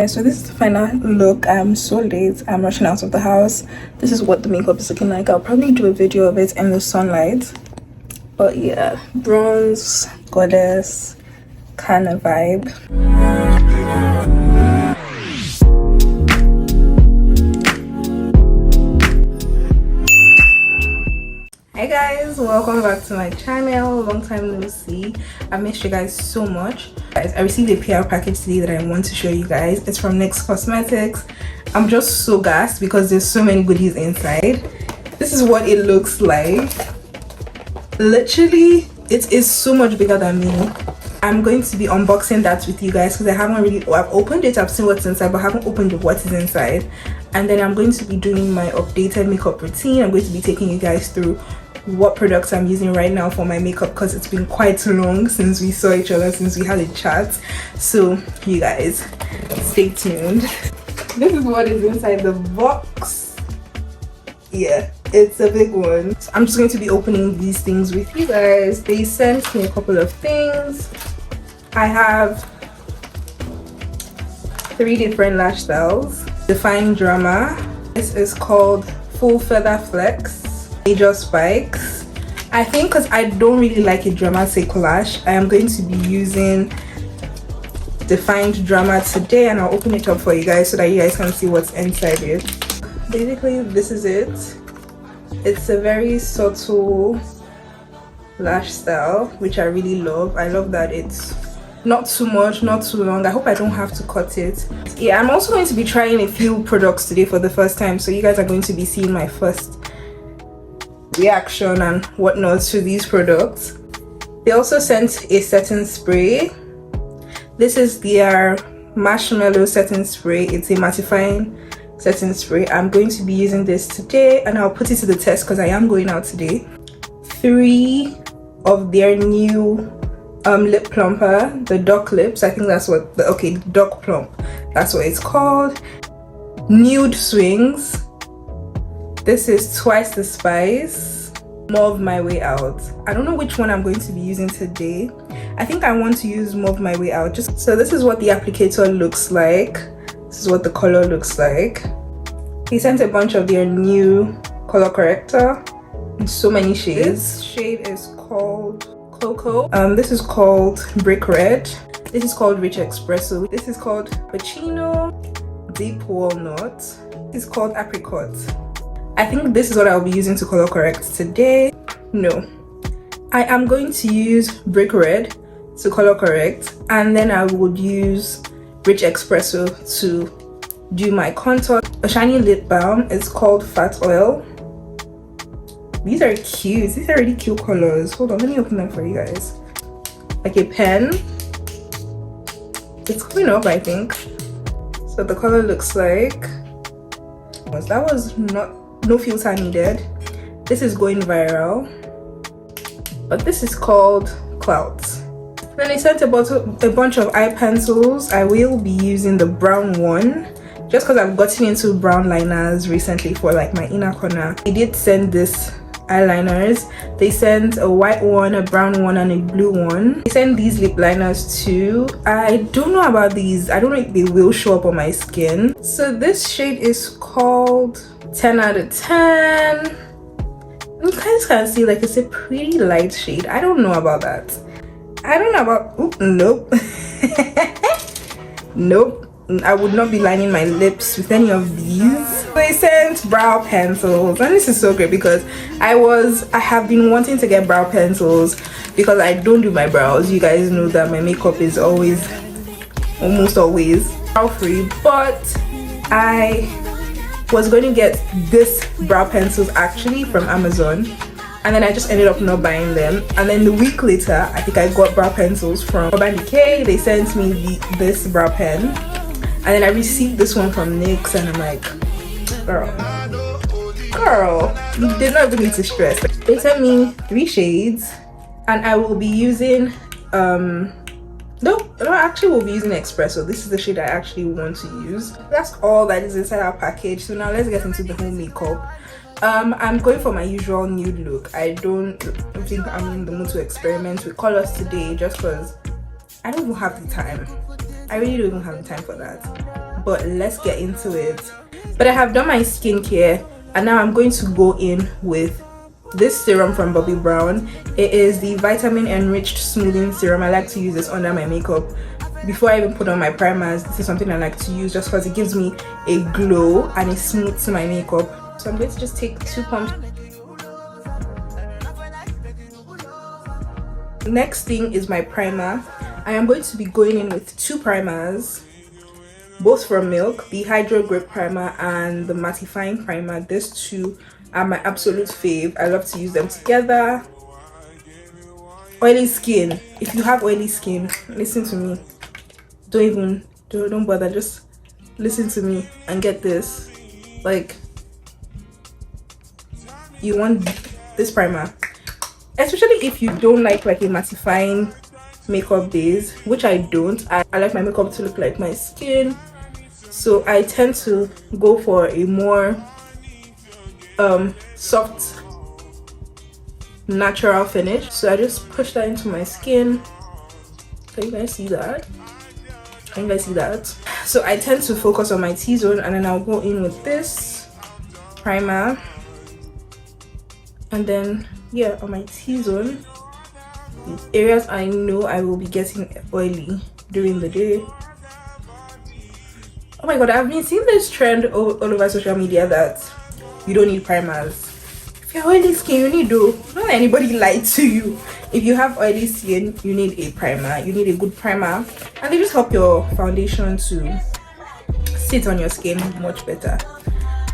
So this is the final look. I'm so late. I'm rushing out of the house. This is what the makeup is looking like. I'll probably do a video of it in the sunlight. But yeah, bronze, goddess kind of vibe. Hey guys, welcome back to my channel. Long time no see. I missed you guys so much. Guys, I received a PR package today that I want to show you guys. It's from Nyx Cosmetics. I'm just so gassed because there's so many goodies inside. This is what it looks like. Literally, it is so much bigger than me. I'm going to be unboxing that with you guys because I've opened it, I've seen what's inside, but I haven't opened what is inside. And then I'm going to be doing my updated makeup routine. I'm going to be taking you guys through what products I'm using right now for my makeup because it's been quite long since we saw each other, since we had a chat. So you guys stay tuned. This is what is inside the box. Yeah, it's a big one. So I'm just going to be opening these things with you guys. They sent me a couple of things. I have 3 different lash styles. Define Drama. This is called Full Feather Flex. Major Spikes. I think because I don't really like a dramatic lash, I am going to be using Defined Drama today, and I'll open it up for you guys so that you guys can see what's inside it. Basically, this is it. It's a very subtle lash style, which I really love. I love that it's not too much, not too long. I hope I don't have to cut it. Yeah, I'm also going to be trying a few products today for the first time, so you guys are going to be seeing my first reaction and whatnot to these products. They also sent a setting spray. This is their marshmallow setting spray. It's a mattifying setting spray. I'm going to be using this today and I'll put it to the test because I am going out today. 3 of their new lip plumper, the Duck Lips. I think that's what Duck Plump, that's what it's called. Nude Swings. This is Twice the Spice. Mauve My Way Out. I don't know which one I'm going to be using today. I think I want to use Mauve My Way Out. So this is what the applicator looks like. This is what the color looks like. He sent a bunch of their new color corrector in so many shades. This shade is called Cocoa. This is called Brick Red. This is called Rich Espresso. This is called Cappuccino. Deep Walnut. This is called Apricot. I think this is what I'll be using to color correct today. No, I am going to use Brick Red to color correct, and then I would use Rich Espresso to do my contour. A shiny lip balm is called Fat Oil. These are cute. These are really cute colors. Hold on, let me open them for you guys. Like a pen. It's coming up, I think. So the color looks like that was no filter needed. This is going viral, but this is called Clouds. Then I sent a bunch of eye pencils. I will be using the brown one just because I've gotten into brown liners recently for like my inner corner. They did send this eyeliners. They sent a white one, a brown one, and a blue one. They sent these lip liners too. I don't know about these. I don't know if they will show up on my skin. So this shade is called 10 out of 10. You guys can see like it's a pretty light shade. I don't know about that. I don't know about nope. Nope, I would not be lining my lips with any of these. They sent brow pencils, and this is so great because I have been wanting to get brow pencils because I don't do my brows. You guys know that my makeup is almost always brow free, but I was going to get this brow pencils actually from Amazon, and then I just ended up not buying them. And then the week later, I think I got brow pencils from Urban Decay. They sent me this brow pen, and then I received this one from NYX, and I'm like, girl, you did not even need to stress. They sent me 3 shades, and I will be using no, actually we'll be using Espresso. This is the shade I actually want to use. That's all that is inside our package. So now let's get into the whole makeup. I'm going for my usual nude look. I don't think I'm in the mood to experiment with colors today just because I don't even have the time. I really don't even have the time for that. but let's get into it. But I have done my skincare, and now I'm going to go in with this serum from Bobbi Brown. It is the vitamin enriched smoothing serum. I like to use this under my makeup before I even put on my primers. This is something I like to use just because it gives me a glow and it smooths my makeup. So I'm going to just take 2 pumps. Next thing is my primer. I am going to be going in with 2 primers, both from Milk, the Hydro Grip Primer and the Mattifying Primer. These 2 are my absolute fave. I love to use them together. Oily skin. If you have oily skin, listen to me. Don't bother. Just listen to me and get this. Like, you want this primer, especially if you don't like a mattifying makeup base, which I don't. I like my makeup to look like my skin, so I tend to go for a more soft natural finish. So I just push that into my skin. Can you guys see that? Can you guys see that? So I tend to focus on my T-zone, and then I'll go in with this primer, and then yeah, on my T-zone, the areas I know I will be getting oily during the day. Oh my god, I've been seeing this trend all over social media that you don't need primers. If you have oily skin, you need to. Don't let anybody lie to you. If you have oily skin, you need a primer. You need a good primer, and they just help your foundation to sit on your skin much better.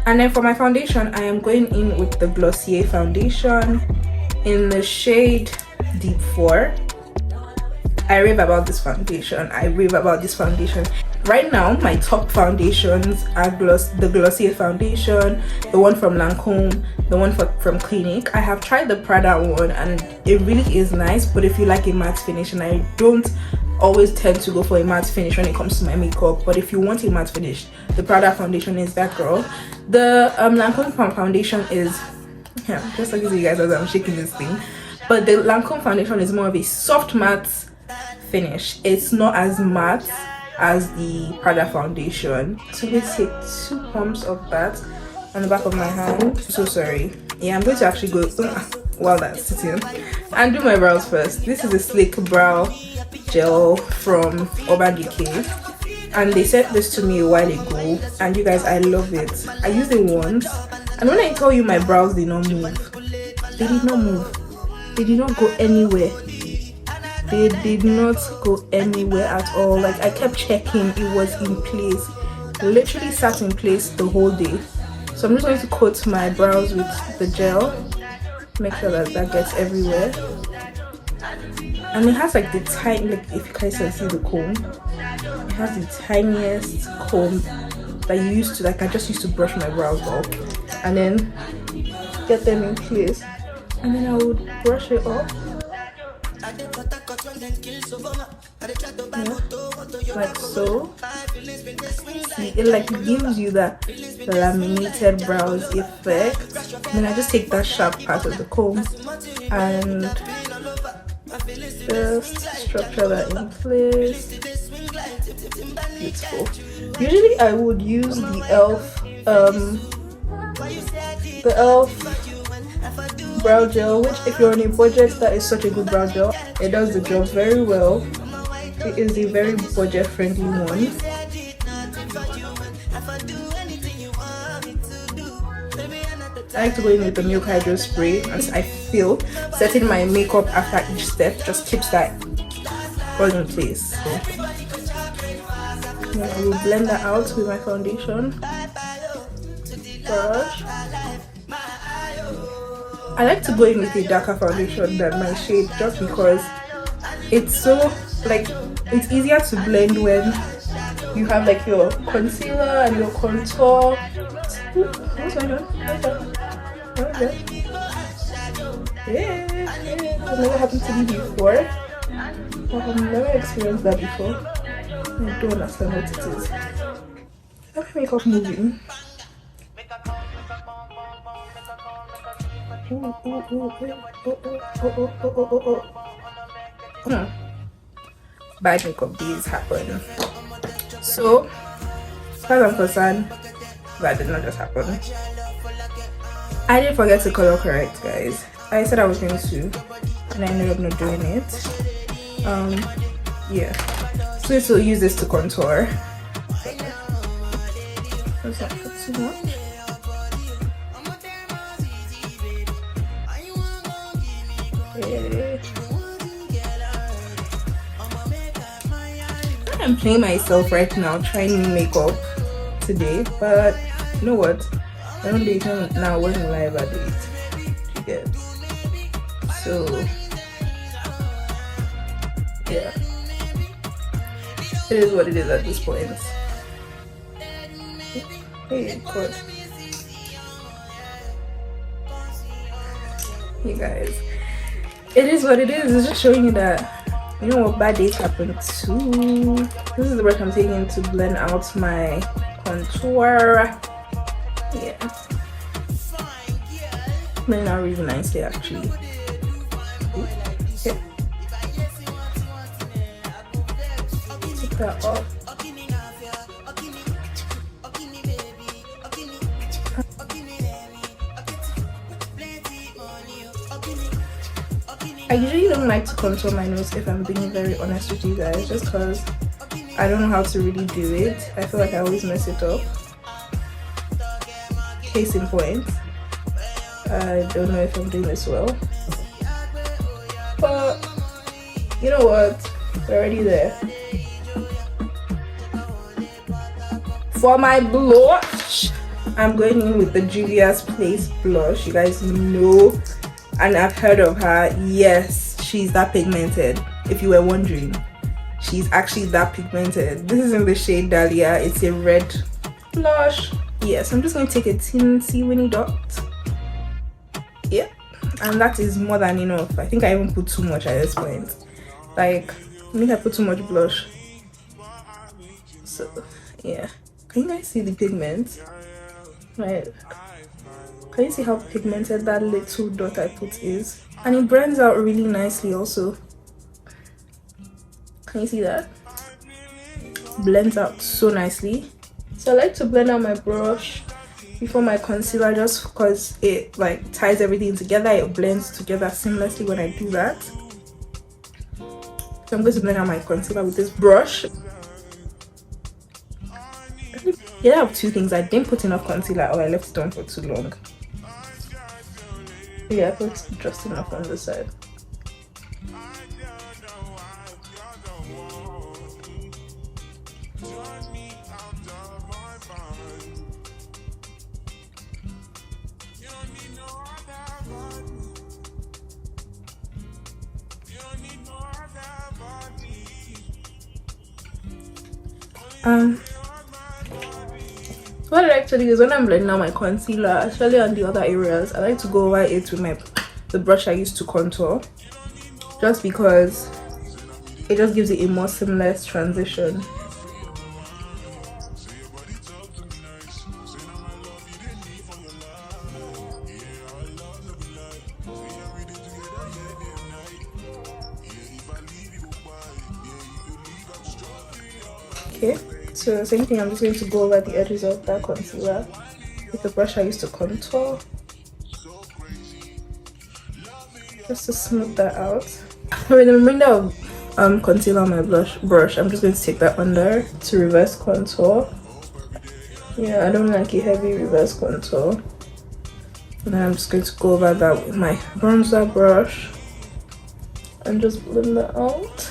And then for my foundation, I am going in with the Glossier foundation in the shade Deep 4. I rave about this foundation. Right now, my top foundations are the Glossier foundation, the one from Lancome, the one from Clinique. I have tried the Prada one, and it really is nice, but if you like a matte finish, and I don't always tend to go for a matte finish when it comes to my makeup, but if you want a matte finish, the Prada foundation is that girl. The Lancome foundation is, yeah, just like you guys as I'm shaking this thing, but the Lancome foundation is more of a soft matte finish. It's not as matte as the Prada foundation. So let's take 2 pumps of that on the back of my hand. So sorry. Yeah, I'm going to actually go while that's sitting and do my brows first. This is a Sleek Brow Gel from Urban Decay, and they sent this to me a while ago, and you guys, I love it. I used it once, and when I tell you my brows did not move, they did not move. They did not go anywhere. They did not go anywhere at all. Like, I kept checking, it was in place. It literally sat in place the whole day. So I'm just going to coat my brows with the gel, make sure that that gets everywhere. And it has like the tiny, like if you guys can see the comb, it has the tiniest comb that you used to, like I just used to brush my brows off and then get them in place, and then I would brush it off. Yeah, like so. See, it like gives you that laminated brows effect. Then I just take that sharp part of the comb and just structure that in place. Beautiful. Usually I would use the e.l.f. brow gel, which if you're on a budget, that is such a good brow gel. It does the job very well. It is a very budget friendly one. I like to go in with the Milk Hydro Spray, as I feel setting my makeup after each step just keeps that all in place. So, I will blend that out with my foundation brush. I like to go in with a darker foundation than my shade just because it's so, like, it's easier to blend when you have like your concealer and your contour. What's going on? Okay. Yeah, it's never happened to me before. I've never experienced that before. I don't understand what it is. Let me makeup moving. Bad makeup days happen. So far as I'm concerned, that did not just happen. I did forget to color correct, guys. I said I was going to, and I ended up not doing it. Yeah. So to use this to contour. Does that put too much? Okay. I'm playing myself right now, trying new makeup today, but you know what? I don't do it now. When live I do it. You get. So yeah, it is what it is at this point. Hey, God. You guys, it is what it is. It's just showing you that, you know what, bad days happen too. This is the brush I'm taking to blend out my contour. Yeah, blending out really nicely actually. Okay. Take that off. I usually don't like to contour my nose, if I'm being very honest with you guys, just because I don't know how to really do it. I feel like I always mess it up. Case in point, I don't know if I'm doing this well, but you know what, we're already there. For my blush, I'm going in with the Juvia's Place blush. You guys know and I've heard of her. Yes, she's that pigmented. If you were wondering, she's actually that pigmented. This is in the shade Dahlia. It's a red blush. Yes, I'm just going to take a teensy weeny dot. Yeah, and that is more than enough. I think I even put too much at this point. Like, I think I put too much blush. So yeah, can you guys see the pigment? Right, can you see how pigmented that little dot I put is? And it blends out really nicely also. Can you see that? Blends out so nicely. So I like to blend out my brush before my concealer, just because it like ties everything together. It blends together seamlessly when I do that. So I'm going to blend out my concealer with this brush. Yeah, I have two things. I didn't put enough concealer, or I left it on for too long. Yeah, I put just enough on the side. What I like to do is when I'm blending out my concealer, especially on the other areas, I like to go over it with the brush I used to contour, just because it just gives it a more seamless transition. Okay, so same thing, I'm just going to go over the edges of that concealer with the brush I used to contour, just to smooth that out. For the remainder of concealer on my brush, I'm just going to take that under to reverse contour. Yeah, I don't like a heavy reverse contour. And then I'm just going to go over that with my bronzer brush and just blend that out.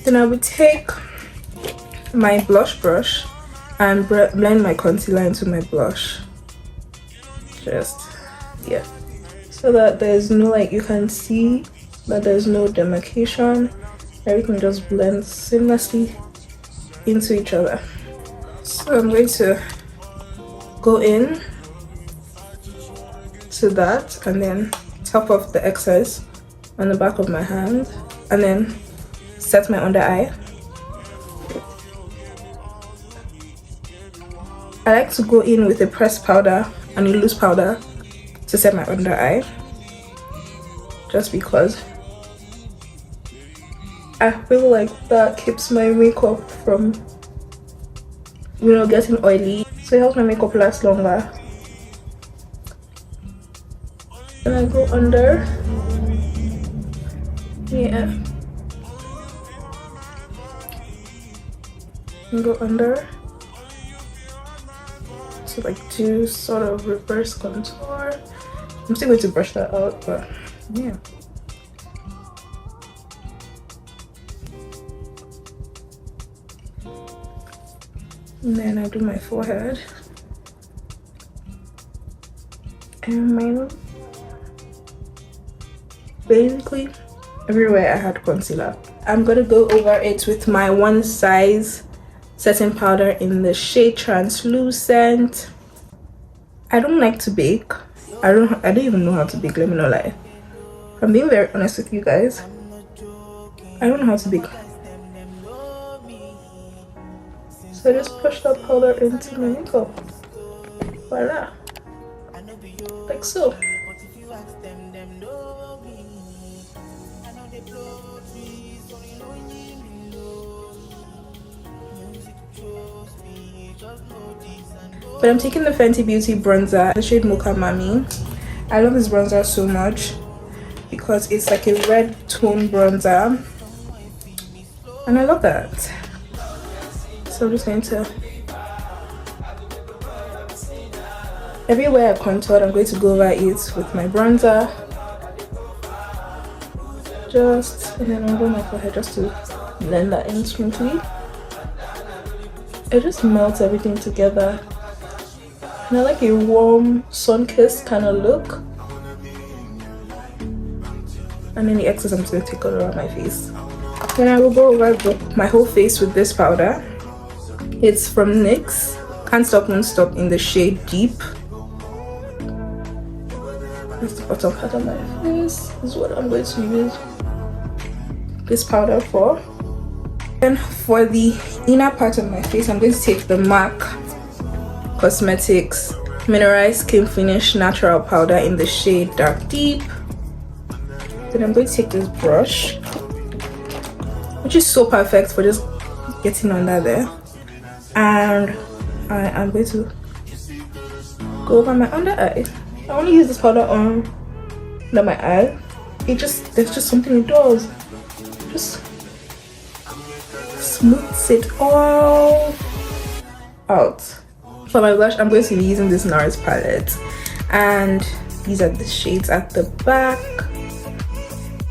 Then I would take my blush brush and blend my concealer into my blush. Just, yeah. So that there's no, like, you can see that there's no demarcation. Everything just blends seamlessly into each other. So I'm going to go in to that and then top off the excess on the back of my hand and then set my under eye. I like to go in with a pressed powder and a loose powder to set my under eye, just because I feel like that keeps my makeup from you know, getting oily, so it helps my makeup last longer. And I go under, yeah, and go under to like do sort of reverse contour. I'm still going to brush that out, but yeah. And then I do my forehead and my nose. Basically everywhere I had concealer. I'm gonna go over it with my One Size setting powder in the shade Translucent. I don't like to bake. I don't even know how to bake, let me not lie. I'm being very honest with you guys. I don't know how to bake. So I just push that powder into my makeup. Voila. Like so. But I'm taking the Fenty Beauty bronzer, the shade Mocha Mami. I love this bronzer so much because it's like a red tone bronzer, and I love that. So I'm just going to, everywhere I contoured, I'm going to go over it with my bronzer. And then I'm going my forehead just to blend that in smoothly. It just melts everything together. And I like a warm, sun-kissed kind of look. And then the excess I'm just going to take all around my face. Then I will go over my whole face with this powder. It's from NYX. Can't Stop, Won't Stop in the shade Deep. That's the bottom part of my face. This is what I'm going to use this powder for. Then for the inner part of my face, I'm going to take the MAC Cosmetics Mineralized Skin Finish Natural Powder in the shade Dark Deep. Then I'm going to take this brush, which is so perfect for just getting under there, and I am going to go over my under eye. I only use this powder on under my eye. There's just something it does. Just smooths it all out. For my blush, I'm going to be using this NARS palette, and these are the shades at the back.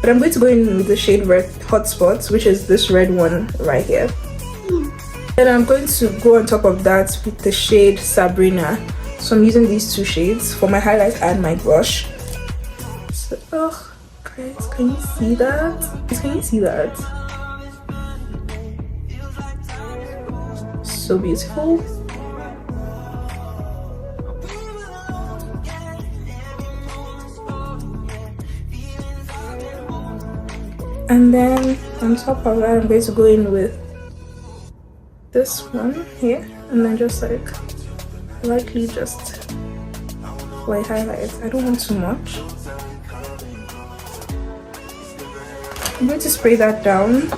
But I'm going to go in with the shade Red Hotspots, which is this red one right here. Then I'm going to go on top of that with the shade Sabrina. So I'm using these two shades for my highlight and my blush. So, oh, guys, can you see that? Can you see that? So beautiful. And then on top of that, I'm going to go in with this one here, and then just like lightly just white highlight. I don't want too much. I'm going to spray that down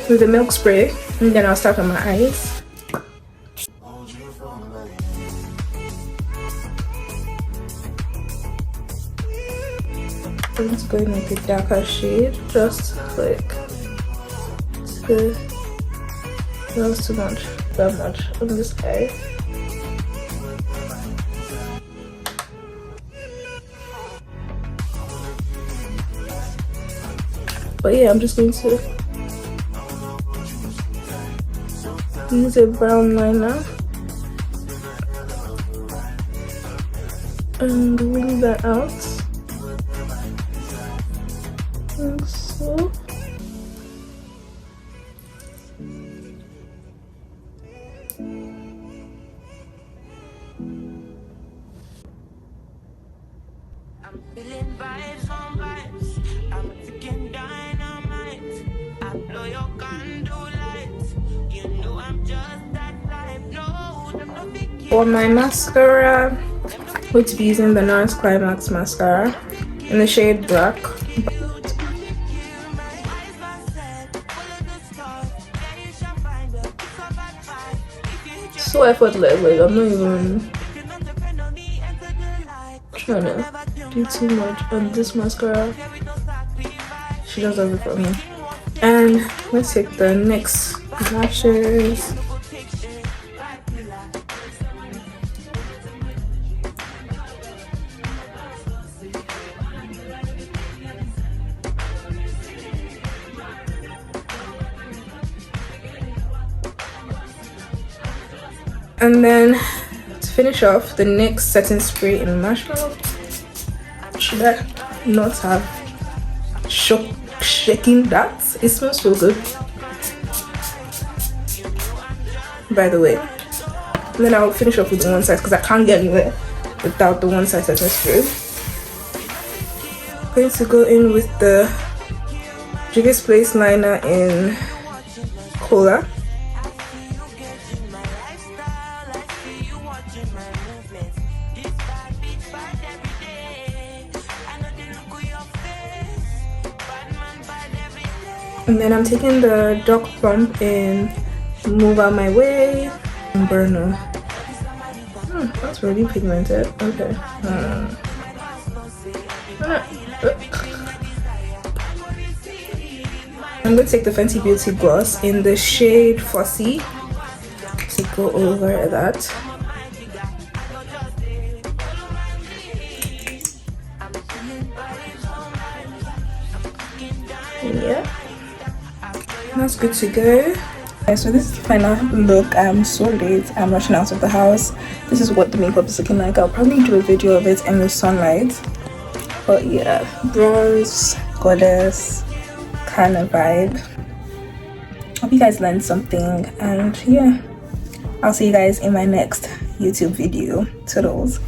with the milk spray, and then I'll start on my eyes. I'm just going with a darker shade, just like not too much, that much on this eye. But yeah, I'm just going to use a brown liner and bring that out. And so I'm feeling vibes on vibes. I'm freaking dynamite. I blow your candle lights. You know I'm just that type. No, I'm not thinking. for my mascara, I'm going to be using the NARS Climax mascara in the shade Black. so effortless. Like I'm not even trying to do too much on this mascara. She just does it for me. And let's take the NYX lashes. And then to finish off, the NYX setting spray in marshmallow. Should I not have shaking that? It smells so good, by the way. And then I'll finish off with the one side because I can't get anywhere without the one side setting spray. I'm going to go in with the Heyy Place liner in Cola. And then I'm taking the Dark Plump in Move Out My Way and Burner. That's really pigmented. Okay. I'm going to take the Fenty Beauty Gloss in the shade Fussy to go over that. Yeah. That's good to go. Okay, so this is the final look. I'm so late. I'm rushing out of the house. This is what the makeup is looking like. I'll probably do a video of it in the sunlight. But yeah, bronze, goddess kind of vibe. Hope you guys learned something, and yeah, I'll see you guys in my next YouTube video. Toodles.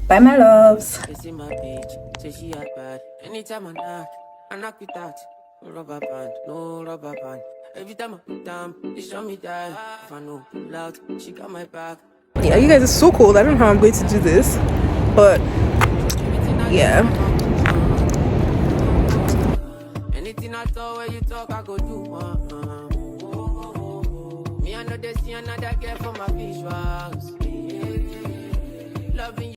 Bye, my loves. Anytime I knock it out. No rubber band, no rubber band. Every time I put down, they show me that. If I know loud, she got my back. Yeah, you guys are so cold. I don't know how I'm going to do this, but yeah. Anything I thought where you talk, I go do. Me, I know they see another girl for my visuals. Loving